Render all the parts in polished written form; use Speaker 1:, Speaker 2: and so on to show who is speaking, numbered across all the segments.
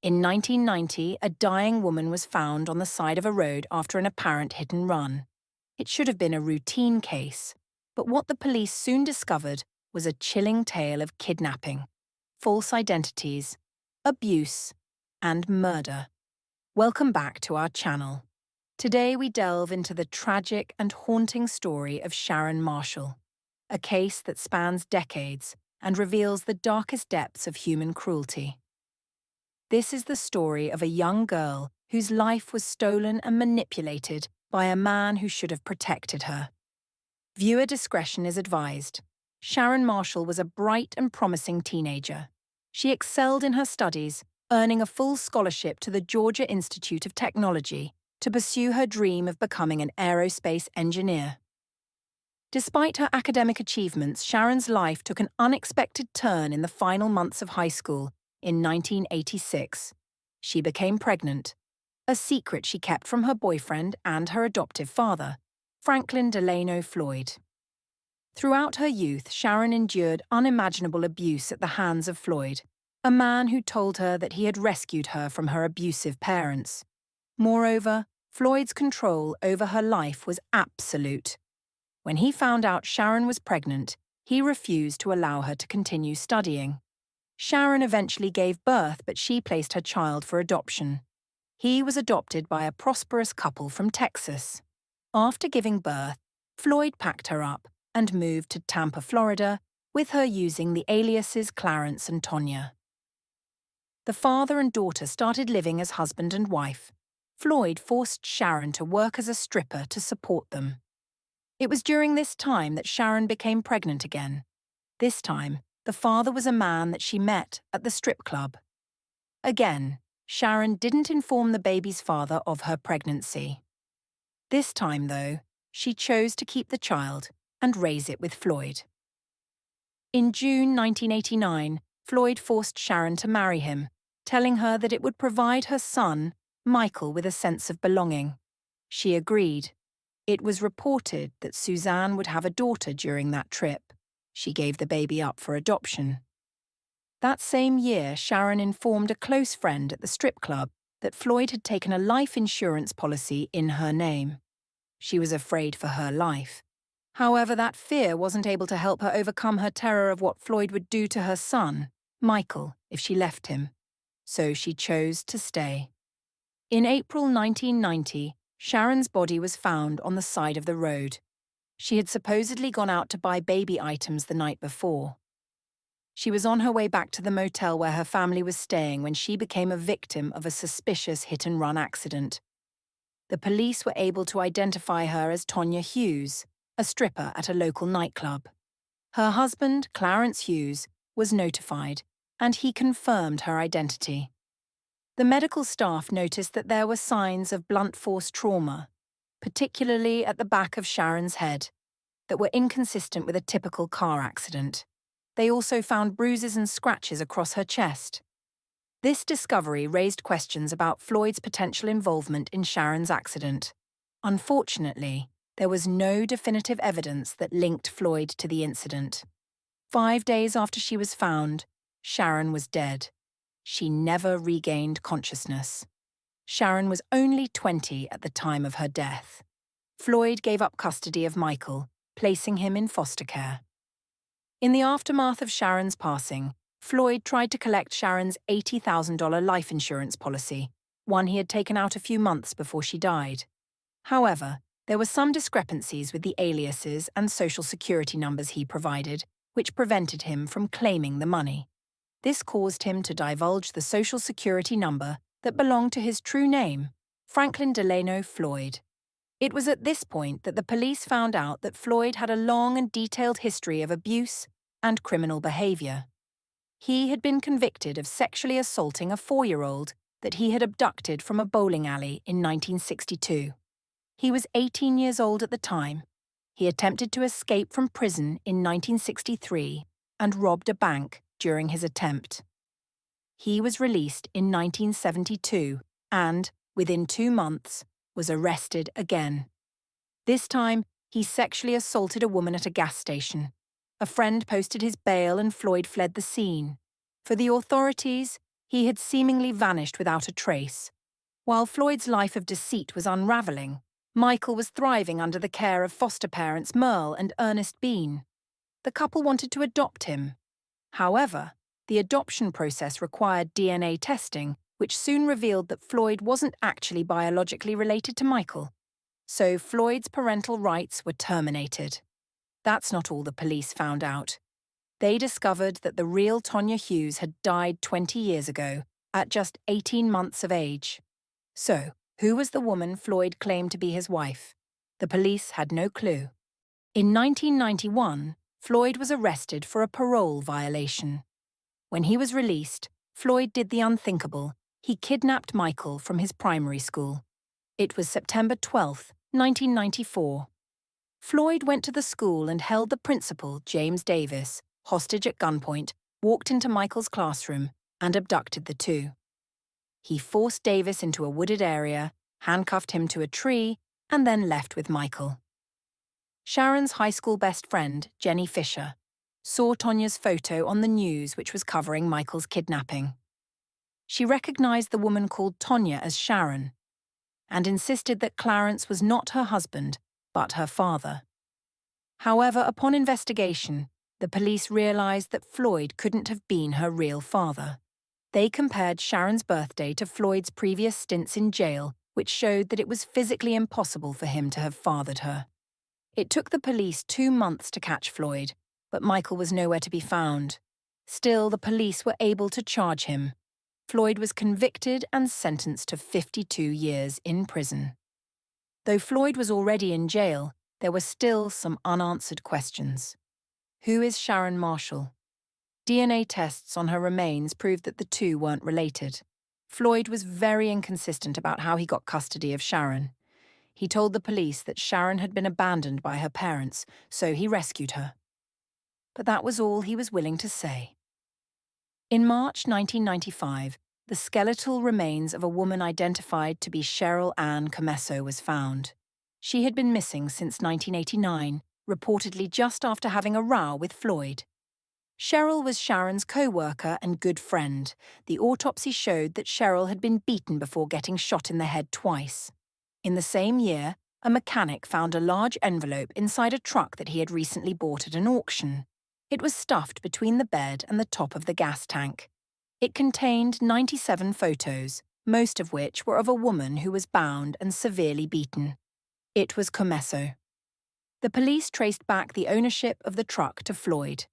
Speaker 1: In 1990, a dying woman was found on the side of a road after an apparent hit and run. It should have been a routine case, but what the police soon discovered was a chilling tale of kidnapping, false identities, abuse, and murder. Welcome back to our channel. Today we delve into the tragic and haunting story of Sharon Marshall, a case that spans decades and reveals the darkest depths of human cruelty. This is the story of a young girl whose life was stolen and manipulated by a man who should have protected her. Viewer discretion is advised. Sharon Marshall was a bright and promising teenager. She excelled in her studies, earning a full scholarship to the Georgia Institute of Technology to pursue her dream of becoming an aerospace engineer. Despite her academic achievements, Sharon's life took an unexpected turn in the final months of high school in 1986. She became pregnant, a secret she kept from her boyfriend and her adoptive father, Franklin Floyd. Throughout her youth, Sharon endured unimaginable abuse at the hands of Floyd, a man who told her that he had rescued her from her abusive parents. Moreover, Floyd's control over her life was absolute. When he found out Sharon was pregnant, he refused to allow her to continue studying. Sharon eventually gave birth, but she placed her child for adoption. He was adopted by a prosperous couple from Texas. After giving birth, Floyd packed her up and moved to Tampa, Florida, with her using the aliases Clarence and Tonya. The father and daughter started living as husband and wife. Floyd forced Sharon to work as a stripper to support them. It was during this time that Sharon became pregnant again. This time, the father was a man that she met at the strip club. Again, Sharon didn't inform the baby's father of her pregnancy. This time, though, she chose to keep the child and raise it with Floyd. In June 1989, Floyd forced Sharon to marry him, telling her that it would provide her son, Michael, with a sense of belonging. She agreed. It was reported that Suzanne would have a daughter during that trip. She gave the baby up for adoption. That same year, Sharon informed a close friend at the strip club that Floyd had taken a life insurance policy in her name. She was afraid for her life. However, that fear wasn't able to help her overcome her terror of what Floyd would do to her son, Michael, if she left him. So she chose to stay. In April 1990, Sharon's body was found on the side of the road. She had supposedly gone out to buy baby items the night before. She was on her way back to the motel where her family was staying when she became a victim of a suspicious hit-and-run accident. The police were able to identify her as Tonya Hughes, a stripper at a local nightclub. Her husband, Clarence Hughes, was notified, and he confirmed her identity. The medical staff noticed that there were signs of blunt force trauma, particularly at the back of Sharon's head, that were inconsistent with a typical car accident. They also found bruises and scratches across her chest. This discovery raised questions about Floyd's potential involvement in Sharon's accident. Unfortunately, there was no definitive evidence that linked Floyd to the incident. 5 days after she was found, Sharon was dead. She never regained consciousness. Sharon was only 20 at the time of her death. Floyd gave up custody of Michael, placing him in foster care. In the aftermath of Sharon's passing, Floyd tried to collect Sharon's $80,000 life insurance policy, one he had taken out a few months before she died. However, there were some discrepancies with the aliases and social security numbers he provided, which prevented him from claiming the money. This caused him to divulge the social security number that belonged to his true name, Franklin Floyd. It was at this point that the police found out that Floyd had a long and detailed history of abuse and criminal behavior. He had been convicted of sexually assaulting a 4-year-old that he had abducted from a bowling alley in 1962. He was 18 years old at the time. He attempted to escape from prison in 1963 and robbed a bank during his attempt. He was released in 1972 and, within 2 months, was arrested again. This time, he sexually assaulted a woman at a gas station. A friend posted his bail and Floyd fled the scene. For the authorities, He had seemingly vanished without a trace. While Floyd's life of deceit was unraveling, Michael was thriving under the care of foster parents Merle and Ernest Bean. The couple wanted to adopt him. However, the adoption process required DNA testing, which soon revealed that Floyd wasn't actually biologically related to Michael. So Floyd's parental rights were terminated. That's not all the police found out. They discovered that the real Tonya Hughes had died 20 years ago, at just 18 months of age. So, who was the woman Floyd claimed to be his wife? The police had no clue. In 1991, Floyd was arrested for a parole violation. When he was released, Floyd did the unthinkable. He kidnapped Michael from his primary school. It was September 12, 1994. Floyd went to the school and held the principal, James Davis, hostage at gunpoint, walked into Michael's classroom, and abducted the two. He forced Davis into a wooded area, handcuffed him to a tree, and then left with Michael. Sharon's high school best friend, Jenny Fisher, saw Tonya's photo on the news which was covering Michael's kidnapping. She recognized the woman called Tonya as Sharon, and insisted that Clarence was not her husband, but her father. However, upon investigation, the police realized that Floyd couldn't have been her real father. They compared Sharon's birthday to Floyd's previous stints in jail, which showed that it was physically impossible for him to have fathered her. It took the police 2 months to catch Floyd, but Michael was nowhere to be found. Still, the police were able to charge him. Floyd was convicted and sentenced to 52 years in prison. Though Floyd was already in jail, there were still some unanswered questions. Who is Sharon Marshall? DNA tests on her remains proved that the two weren't related. Floyd was very inconsistent about how he got custody of Sharon. He told the police that Sharon had been abandoned by her parents, so he rescued her. But that was all he was willing to say. In March 1995, the skeletal remains of a woman identified to be Cheryl Ann Comesso was found. She had been missing since 1989, reportedly just after having a row with Floyd. Cheryl was Sharon's co-worker and good friend. The autopsy showed that Cheryl had been beaten before getting shot in the head twice. In the same year, a mechanic found a large envelope inside a truck that he had recently bought at an auction. It was stuffed between the bed and the top of the gas tank. It contained 97 photos, most of which were of a woman who was bound and severely beaten. It was Comesso. The police traced back the ownership of the truck to Floyd.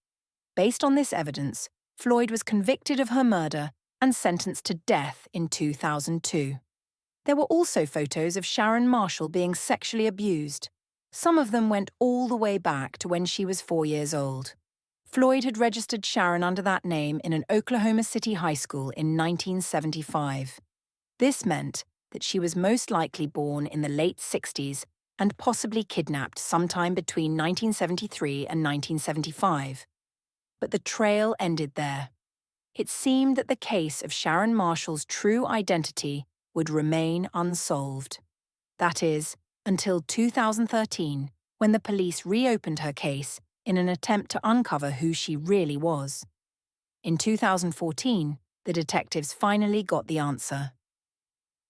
Speaker 1: Based on this evidence, Floyd was convicted of her murder and sentenced to death in 2002. There were also photos of Sharon Marshall being sexually abused. Some of them went all the way back to when she was 4 years old. Floyd had registered Sharon under that name in an Oklahoma City high school in 1975. This meant that she was most likely born in the late 60s and possibly kidnapped sometime between 1973 and 1975. But the trail ended there. It seemed that the case of Sharon Marshall's true identity would remain unsolved. That is, until 2013, when the police reopened her case in an attempt to uncover who she really was. In 2014, the detectives finally got the answer.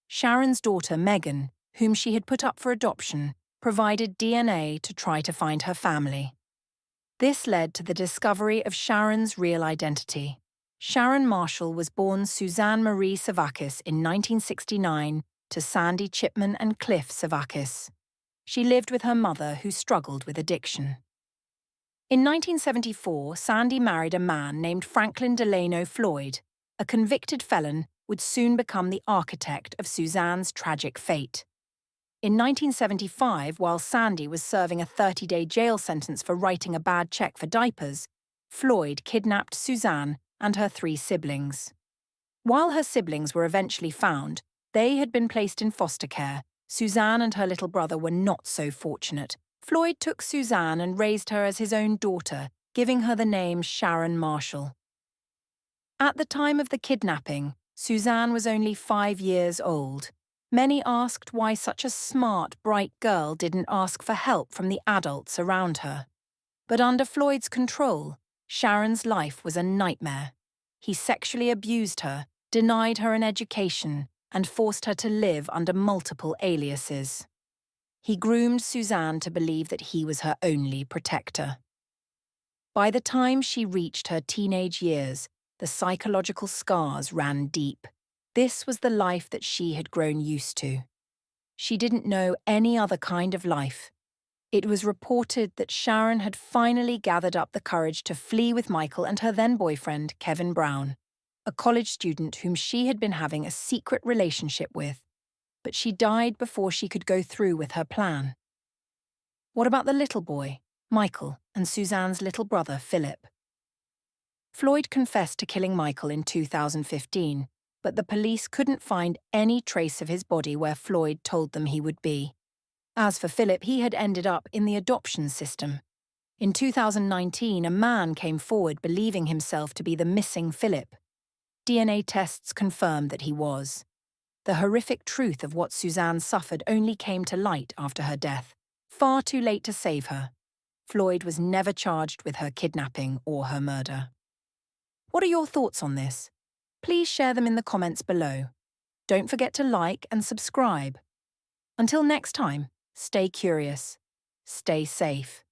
Speaker 1: Sharon's daughter, Megan, whom she had put up for adoption, provided DNA to try to find her family. This led to the discovery of Sharon's real identity. Sharon Marshall was born Suzanne Marie Sevakis in 1969 to Sandy Chipman and Cliff Sevakis. She lived with her mother, who struggled with addiction. In 1974, Sandy married a man named Franklin Delano Floyd. A convicted felon would soon become the architect of Suzanne's tragic fate. In 1975, while Sandy was serving a 30-day jail sentence for writing a bad check for diapers, Floyd kidnapped Suzanne and her 3 siblings. While her siblings were eventually found, they had been placed in foster care. Suzanne and her little brother were not so fortunate. Floyd took Suzanne and raised her as his own daughter, giving her the name Sharon Marshall. At the time of the kidnapping, Suzanne was only 5 years old. Many asked why such a smart, bright girl didn't ask for help from the adults around her. But under Floyd's control, Sharon's life was a nightmare. He sexually abused her, denied her an education, and forced her to live under multiple aliases. He groomed Suzanne to believe that he was her only protector. By the time she reached her teenage years, the psychological scars ran deep. This was the life that she had grown used to. She didn't know any other kind of life. It was reported that Sharon had finally gathered up the courage to flee with Michael and her then-boyfriend, Kevin Brown, a college student whom she had been having a secret relationship with, but she died before she could go through with her plan. What about the little boy, Michael, and Suzanne's little brother, Philip? Floyd confessed to killing Michael in 2015, but the police couldn't find any trace of his body where Floyd told them he would be. As for Philip, he had ended up in the adoption system. In 2019, a man came forward believing himself to be the missing Philip. DNA tests confirmed that he was. The horrific truth of what Suzanne suffered only came to light after her death, far too late to save her. Floyd was never charged with her kidnapping or her murder. What are your thoughts on this? Please share them in the comments below. Don't forget to like and subscribe. Until next time, stay curious, stay safe.